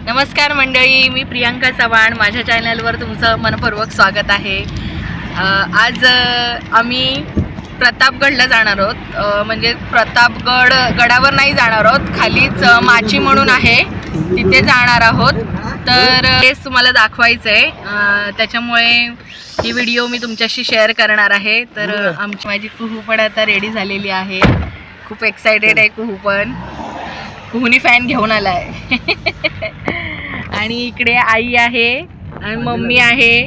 नमस्कार मंडळी, मी प्रियांका चव्हाण. माझ्या चॅनलवर तुमचं मनपूर्वक स्वागत आहे. आज आम्ही प्रतापगडला जाणार आहोत. म्हणजे प्रतापगड गडावर नाही जाणार आहोत, खालीच माची म्हणून आहे तिथे जाणार आहोत. तर तेच तुम्हाला दाखवायचं आहे, त्याच्यामुळे ही व्हिडिओ मी तुमच्याशी शेअर करणार आहे. तर माझी कुहू पण आता रेडी झालेली आहे. खूप एक्सायटेड आहे कुहू पण. कुहूनी फॅन घेऊन आलाय. आणि इकडे आई आहे आणि मम्मी आहे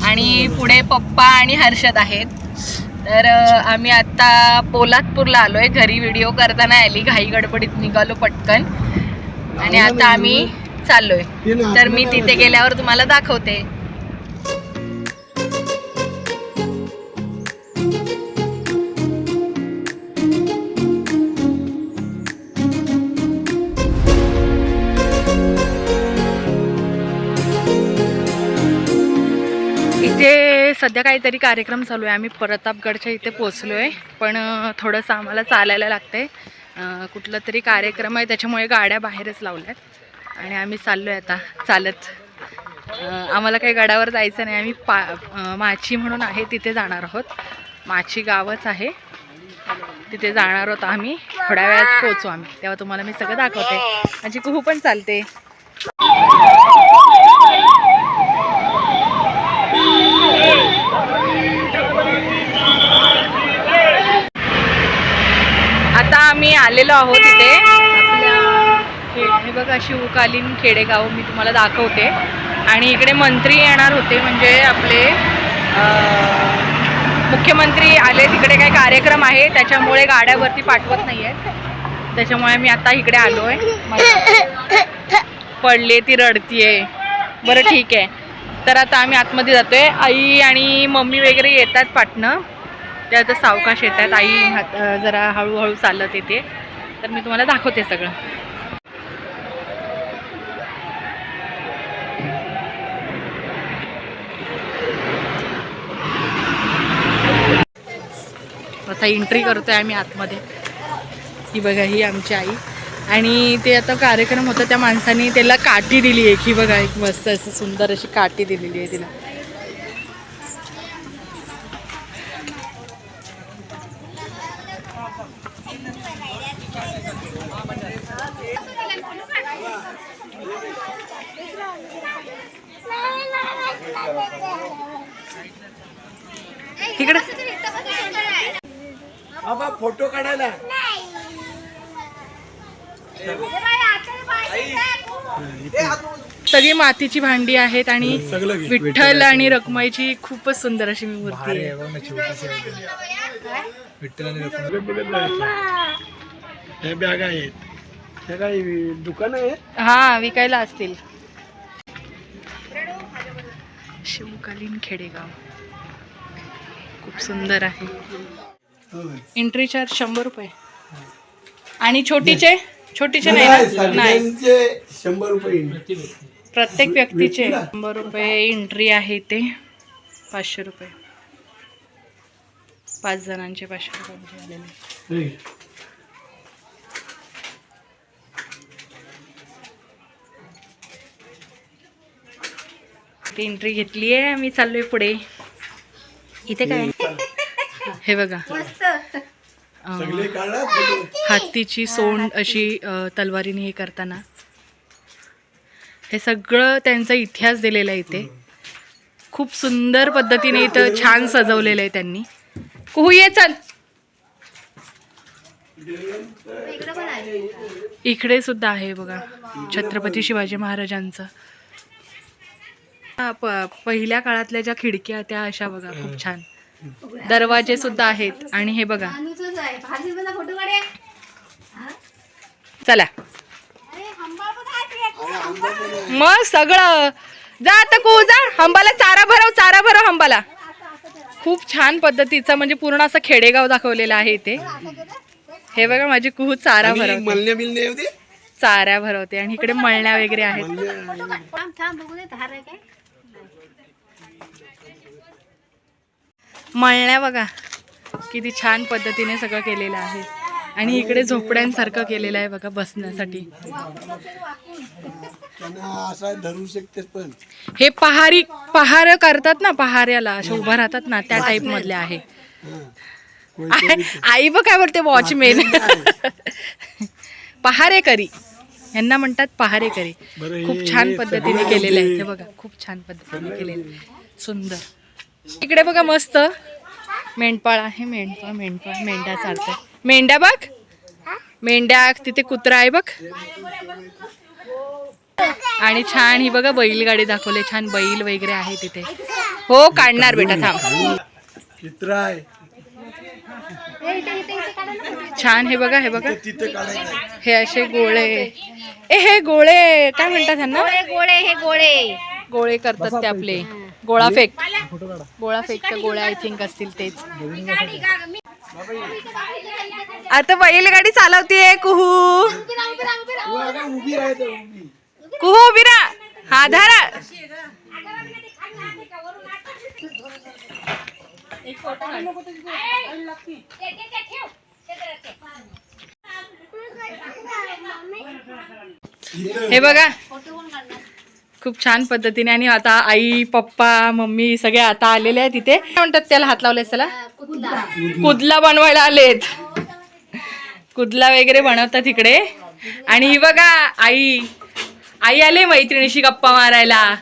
आणि पुढे पप्पा आणि हर्षद आहेत. तर आम्ही आता पोलादपूरला आलोय. घरी व्हिडिओ करताना आली, घाई गडबडीत निघालो पटकन आणि आता आम्ही चाललोय. तर मी तिथे गेल्यावर तुम्हाला दाखवते. इथे सध्या काहीतरी कार्यक्रम चालू आहे. आम्ही प्रतापगडच्या इथे पोचलो आहे, पण थोडंसं आम्हाला चालायला लागतं आहे. कुठलं तरी कार्यक्रम आहे, त्याच्यामुळे गाड्या बाहेरच लावल्यात आणि आम्ही चाललो आहे आता चालत. आम्हाला काही गडावर जायचं नाही. आम्ही माची म्हणून आहे तिथे जाणार आहोत. माची गावच आहे, तिथे जाणार आहोत आम्ही. थोड्या वेळात पोचू आम्ही, तेव्हा तुम्हाला मी सगळं दाखवते. माझी कुहू पण चालते. आता आम्ही आलेलो आहोत इथे आपल्या. हे बघा, शिवकालीन खेडेगाव मी तुम्हाला दाखवते. आणि इकडे मंत्री येणार होते, म्हणजे आपले मुख्यमंत्री आले. तिकडे काही कार्यक्रम आहे, त्याच्यामुळे गाड्यावरती पाठवत नाही आहे. त्याच्यामुळे मी आता इकडे आलो आहे. पडले, ती रडतीये. बरं ठीक आहे. तर आता आम्ही आतमध्ये जातोय. आई आणि मम्मी वगैरे येतात पाटणं. ते आता सावकाश येतात. आई जरा हळूहळू चालत येते. तर मी तुम्हाला दाखवते सगळं. आता एंट्री करतोय आम्ही आतमध्ये. ही बघा, ही आमची आई. आणि ते आता कार्यक्रम होता, त्या माणसाने त्याला काठी दिली आहे. ही बघा, एक मस्त असं सुंदर अशी काठी दिलेली आहे तिला. इकडे फोटो काढायला सगळी मातीची भांडी आहेत आणि विठ्ठल आणि रखुमाईची खूपच सुंदर अशी मूर्ती आहे. हे बॅग आहेत, हे काय दुकान आहे? हा, विकायला असतील. शिवकालीन खेडेगाव खूप सुंदर आहे. एंट्री चार्ज 100 रुपये. आणि छोटीचे नाही ना? नाही, 100 रुपये प्रत्येक व्यक्तीचे 100 रुपये एंट्री आहे. ते 500 रुपये. 5 जणांचे 500 रुपये झालेले. एंट्री घेतली आहे. आम्ही चाललोय पुढे. इथे काय हे बघा, हत्तीची सोंड अशी तलवारीने हे करताना. हे सगळं त्यांचा इतिहास दिलेला आहे इथे. खूप सुंदर पद्धतीने इथं छान सजवलेलं आहे त्यांनी. कुहू ये, चल. इकडे सुद्धा आहे बघा, छत्रपती शिवाजी महाराजांचं. पहिल्या काळातल्या ज्या खिडक्या त्या अशा बघा, खूप छान. दरवाजे सुद्धा आहेत. आणि हे बघा, चला मग सगळं जा. आता कुहू जा, हंबाला चारा भरव हंबाला. खूप छान पद्धतीचा, म्हणजे पूर्ण असं खेडेगाव दाखवलेलं आहे इथे. हे बघा, माझी कुहू चारा भरवते. चारा भरवते. आणि इकडे मळण्या वगैरे आहेत. मळण्या बघा, किती छान पद्धतीने सगळं केलेलं आहे. आणि इकडे झोपड्यांसारखं केलेलं आहे बघा बसण्यासाठी. त्यांना असा धरू शकतेस पण हे पहार करतात ना, पहाऱ्याला अशा उभा राहतात ना, त्या टाईप मधले आहे. आई बघ काय बोलते, वॉचमेन. पहारेकरी यांना म्हणतात, पहारेकरी. खूप छान पद्धतीने केलेलं आहे. हे बघा खूप छान पद्धतीने केलेलं आहे, सुंदर. इकडे बघा मस्त मेंढपाळ आहे. मेंढ्या चालतात. मेंढ्या बघ, मेंढ्या. तिथे कुत्रा आहे बघ. आणि छान ही बघा बैलगाडी दाखवले, छान बैल वगैरे आहे तिथे. हो काढणार बेटा, थांब. चित्र आहे छान. हे बघा, हे बघा, तिथे काढायचं. हे असे गोळे. हे गोळे काय म्हणतात ह्यांना? गोळे करतात ते आपले. गोळा फेकच्या गोळ्या आय थिंक असतील तेच. आता बैलगाडी चालवतीये कुहू. उभी राहायचं, उभी. कुहू उभी राहा. हा धारा. हे बघा खूप छान पद्धतीने. आणि आता आई पप्पा मम्मी सगळे आता आलेले आहेत तिथे. काय म्हणतात त्याला, हात लावले त्याला? कुदला बनवायला आलेत. कुदला वगैरे बनवतात इकडे. आणि ही बघा आई आले मैत्रिणीशी गप्पा मारायला.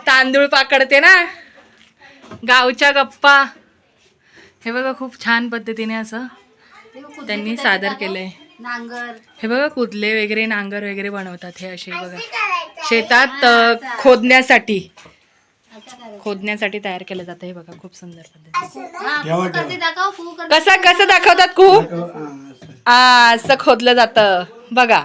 तांदूळ पाकडते ना, गावच्या गप्पा. हे बघा खूप छान पद्धतीने असं त्यांनी सादर केलंय. हे बघा कुदले वगैरे, नांगर वगैरे बनवतात हे असे बघा. शेतात खोदण्यासाठी तयार केलं जातं. हे बघा खूप सुंदर पद्धती. कसं दाखवतात खूप असं खोदलं जातं बघा.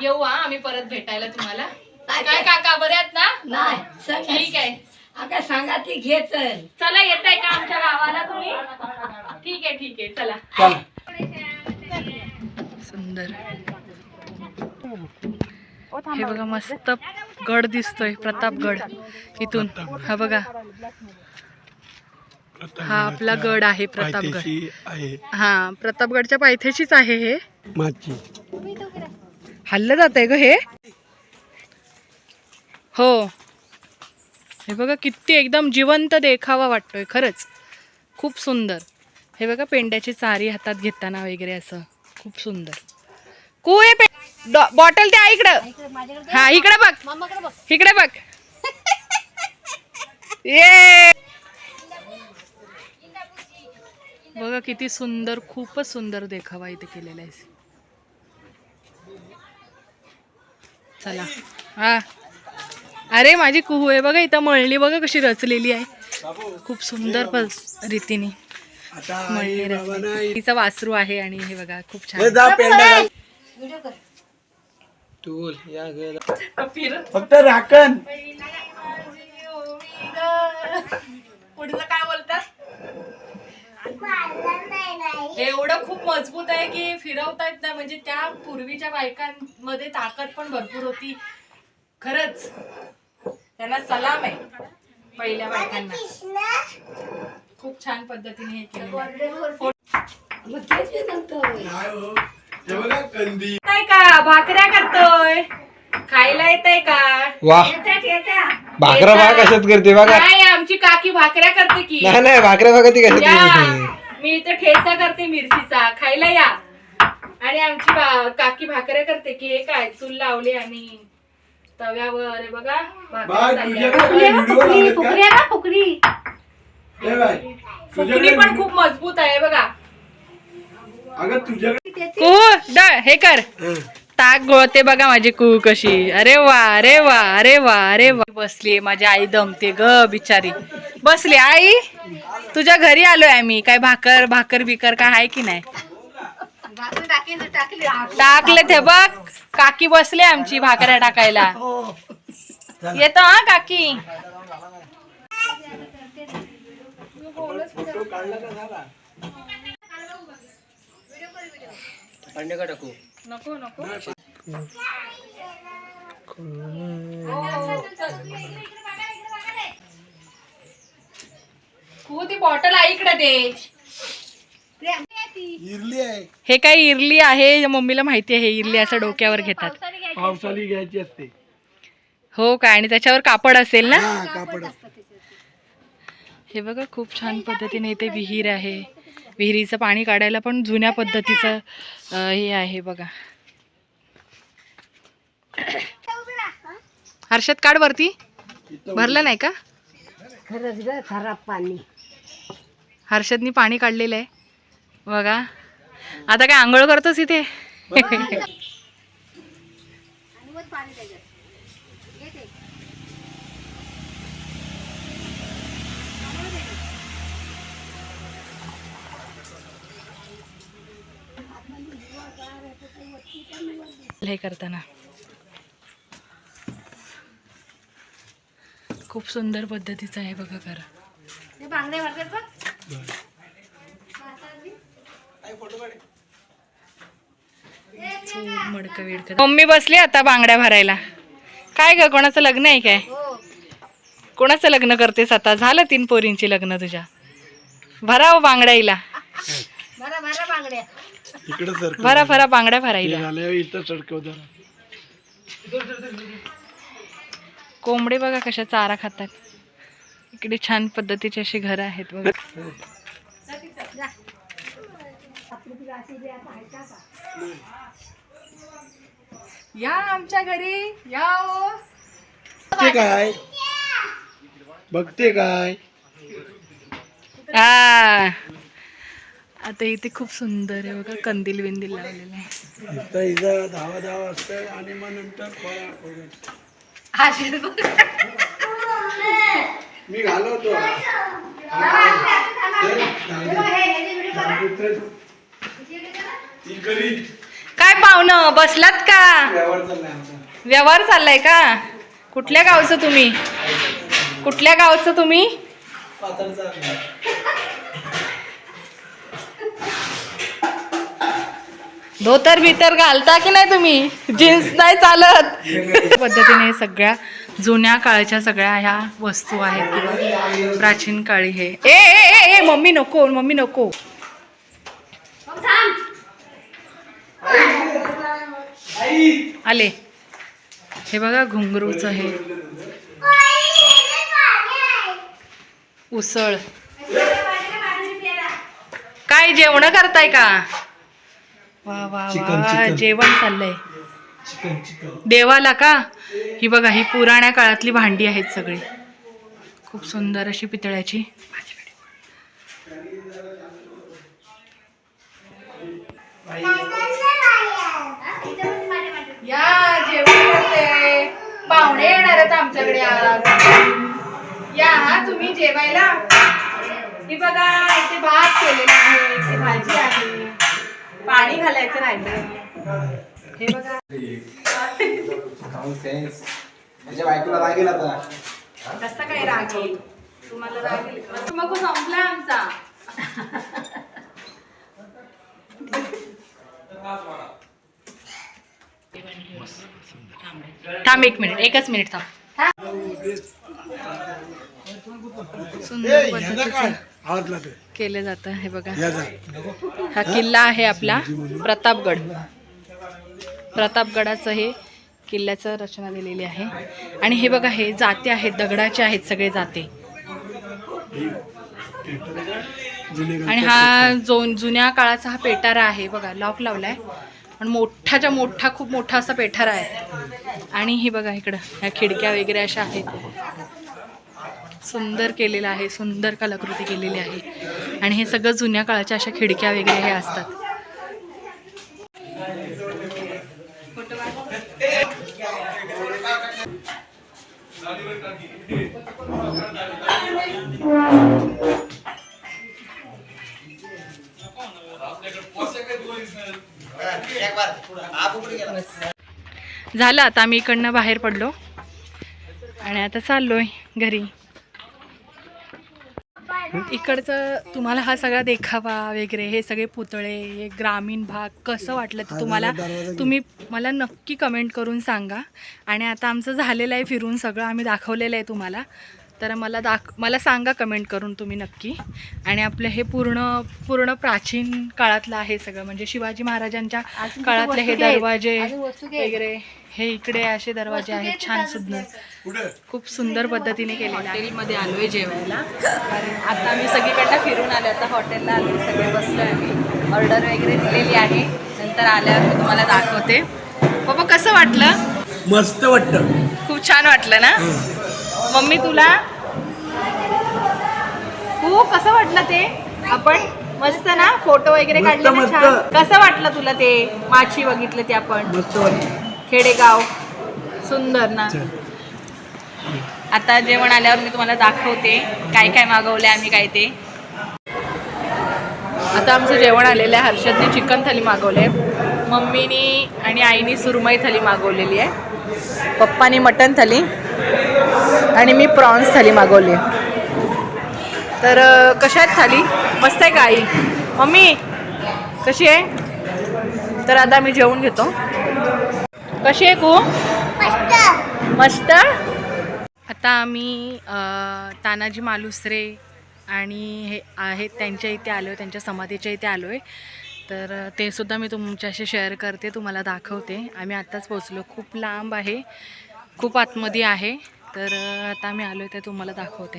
येऊ आम्ही परत भेटायला तुम्हाला. काय काका बरे आहेत ना? ठीक आहे. आता सांगा ती घेत चला, येत आहे का आमच्या गावाला तुम्ही? ठीक आहे चला. सुंदर. हे बघा मस्त गड दिसतोय, प्रतापगड इथून. हा बघा, हा आपला गड आहे प्रतापगड. हा प्रतापगडच्या पायथ्याशीच आहे हे. हल्लं जात आहे ग हे. हो हे बघा किती एकदम जिवंत देखावा वाटतोय खरंच. खूप सुंदर. हे बघा पेंड्याची चारी हातात घेताना वगैरे असं खूप सुंदर. बॉटल द्या इकडं. हा इकडे बघ, इकडे बघ. ये बघा किती सुंदर, खूपच सुंदर देखावा इथे केलेला आहे. चला. हा अरे माझी कुहू आहे बघा इथं. मळणी बघा कशी रचलेली आहे, खूप सुंदर रीतीने मळणी. तिचा वासरू आहे. आणि हे बघा खूप छान. फक्त राखण. पुढचं काय बोलतात? एवढं खूप मजबूत आहे की फिरवता येत नाही. म्हणजे त्या पूर्वीच्या बायकांमध्ये ताकद पण भरपूर होती खरंच. त्यांना सलाम आहे पहिल्या बायकांना. खूप छान पद्धतीने हे केलं. का भाकऱ्या करतोय, खायला येतय का? भाकरा भाग कशात करते बघा. नाही आमची काकी भाकऱ्या करते की. नाही भाकऱ्या भागा ती कशात. मी इथे ठेचा करते मिरचीचा, खायला या. आणि आमची काकी भाकऱ्या करते की. हे काय चूल लावली आणि तव्यावर हे बघा फुकरी पण खूप मजबूत आहे बघा. हे कर ताक गोळते बघा माझी कू कशी. अरे वा अरे वा अरे वा अरे वा. बसली माझी आई दमते ग बिचारी. बसली आई, तुझ्या घरी आलोय आम्ही. काय भाकर बिकर काय आहे की नाही? टाकले ते बघ. काकी बसले आमची भाकऱ्या टाकायला. येतो हा काकी. नको नको. तू ती बॉटल आईकडे दे. इरली आहे, हे काय इरली आहे, मम्मीला माहिती आहे. इरली असं डोक्यावर घेतात. पावसाळी घ्यायची असते. हो काय, आणि त्याच्यावर कापड असेल ना. हा, कापड असतं. हे बघा खूप छान पद्धतीने इथे विहीर आहे. विहिरीचं पाणी काढायला पण जुन्या पद्धतीचं हे आहे बघा. हर्षद काढ वरती. भरलं नाही का? खरंच ग खराब पाणी. हर्षदनी पाणी काढलेलं आहे बघा. आता काय आंघोळ करतोस इथे? हे करताना खूप सुंदर पद्धतीचं आहे बघा घर. मम्मी बसली आता बांगड्या भरायला. काय ग, कोणाचं लग्न आहे काय? कोणाचं लग्न करतेस आता? झालं 3 पोरींची लग्न तुझ्या. भराव बांगड्याला. इकडे सर भरा भरा बांगड्या भरायला. झाल्यावर इथं सडकव जरा. कोंबडे बघा कशा चारा खातात. इकडे छान पद्धतीची अशी घरं आहेत बघा. या आमच्या घरी या. बघते काय, बघते काय. हा, आता इथे खूप सुंदर आहे बघा. कंदील विंदील लावलेले आहे. इथं इथं धावा असतं आणि मग नंतर मी घालवतो. काय पाहुणं बसलात का? व्यवहार चाललाय का? कुठल्या गावचं तुम्ही? कुठल्या गावचं तुम्ही? धोतर भीतर घालता की नाही तुम्ही? जीन्स नाही चालत. पद्धतीने सगळ्या जुन्या काळच्या सगळ्या ह्या वस्तू आहेत किंवा प्राचीन काळी. हे ए ए ए मम्मी नको, मम्मी नको. आले. हे बघा घुंगरूचं हे उसळ. काय जेवण करताय का? वा वा वा, जेवण चाललंय देवाला का? ही बघा, ही पुराण्या काळातली भांडी आहेत सगळी. खूप सुंदर अशी पितळ्याची. या जेवण करते. पाहुणे येणार आहेत आमच्याकडे आज. या हा तुम्ही जेवायला. ही बघा इथे भात केलेला आहे, इथे भाजी आहे, पाणी घालायचं राहिलं. हे बघा कसं काय राग येईल तुम्हाला? राग येईल मग संपला आमचा. थांब 1 मिनिट, 1च मिनिट थांब. सुंदर पद्धतीचं केलं जातं. हे बघा, हा किल्ला आहे आपला प्रतापगड. प्रतापगडाचं हे किल्ल्याचं रचना दिलेली आहे. आणि हे बघा, हे जाते आहेत, दगडाचे आहेत सगळे जाते. आणि हा जुन्या काळाचा हा पेटारा आहे बघा. लॉक लावलाय पण मोठाच्या मोठा, खूप मोठा असा पेठारा आहे. आणि ही बघा इकडं ह्या खिडक्या वगैरे अशा आहेत. सुंदर केलेलं आहे, सुंदर कलाकृती केलेली आहे. आणि हे सगळं जुन्या काळाच्या अशा खिडक्या वगैरे हे असतात. झालं आता आम्ही इकडनं बाहेर पडलो आणि आता चाललोय घरी. इकडचं तुम्हाला हा सगळा देखावा वगैरे, हे सगळे पुतळे, हे ग्रामीण भाग कसं वाटलं ते तुम्हाला तुम्ही मला नक्की कमेंट करून सांगा. आणि आता आमचं झालेलं आहे फिरून, सगळं आम्ही दाखवलेलं आहे तुम्हाला. तर मला सांगा कमेंट करून तुम्ही नक्की. आणि आपलं हे पूर्ण प्राचीन काळातलं आहे सगळं, म्हणजे शिवाजी महाराजांच्या काळातले हे दरवाजे वगैरे, हे इकडे असे दरवाजे आहेत छान सुंदर, खूप सुंदर पद्धतीने केलेले. हॉटेलमध्ये आलो आहे जेवायला, कारण आता आम्ही सगळीकडनं फिरून आलो. आता हॉटेलला आलो, सगळे बसलो आम्ही, ऑर्डर वगैरे दिलेली आहे. नंतर आल्यावर मी तुम्हाला दाखवते. बाबा कसं वाटलं? मस्त वाटतं, खूप छान वाटलं ना. मम्मी तुला खूप कसं वाटलं ते? आपण मस्त ना फोटो वगैरे काढले ना छान. कसं वाटलं तुला ते माची बघितलं ते आपण? मस्त वाटतं. खेडेगाव सुंदर ना. आता जेवण आल्यावर मी तुम्हाला दाखवते काय काय मागवले आम्ही काय ते. आता आमचं जेवण आलेलं आहे. हर्षदने चिकन थाली मागवले, मम्मीनी आणि आईनी सुरमई थाली मागवलेली आहे, पप्पानी मटन थाली आणि मी प्रॉन्स थाली मागवली. तर कशा आहेत थाली? मस्त आहे का आई? मम्मी कशी आहे? तर आता मी जेवून घेतो. कशी आहे कू? मस्त. आता आम्ही तानाजी मालुसरे आणि हे आहेत त्यांच्या इथे आलो आहे, त्यांच्या समाधीच्या इथे आलो आहे. तर ते सुद्धा मी तुमच्याशी शेअर करते, तुम्हाला दाखवते. आम्ही आत्ताच पोचलो, खूप लांब आहे, खूप आतमध्ये आहे. तर आता आम्ही आलो आहे ते तुम्हाला दाखवते.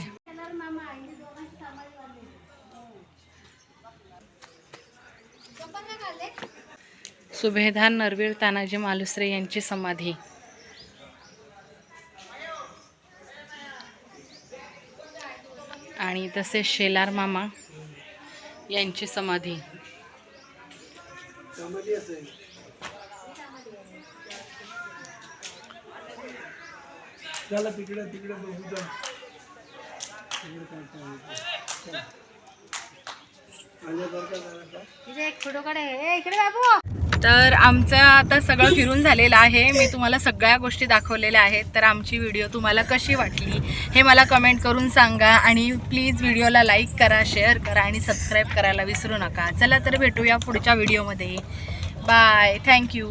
सुभेदार नरवीर तानाजी मालुसरे यांची समाधी. आणि तसे शेलार मामा यांची समाधी. चला तिकडे बघू जा. तर आमचं आता सगळं फिरून झालेलं आहे. मी तुम्हाला सगळ्या गोष्टी दाखवलेल्या आहेत. तर आमची व्हिडिओ तुम्हाला कशी वाटली हे मला कमेंट करून सांगा. आणि प्लीज व्हिडिओला लाईक करा, शेअर करा आणि सबस्क्राईब करायला विसरू नका. चला तर भेटूया पुढच्या व्हिडिओमध्ये. Bye, thank you.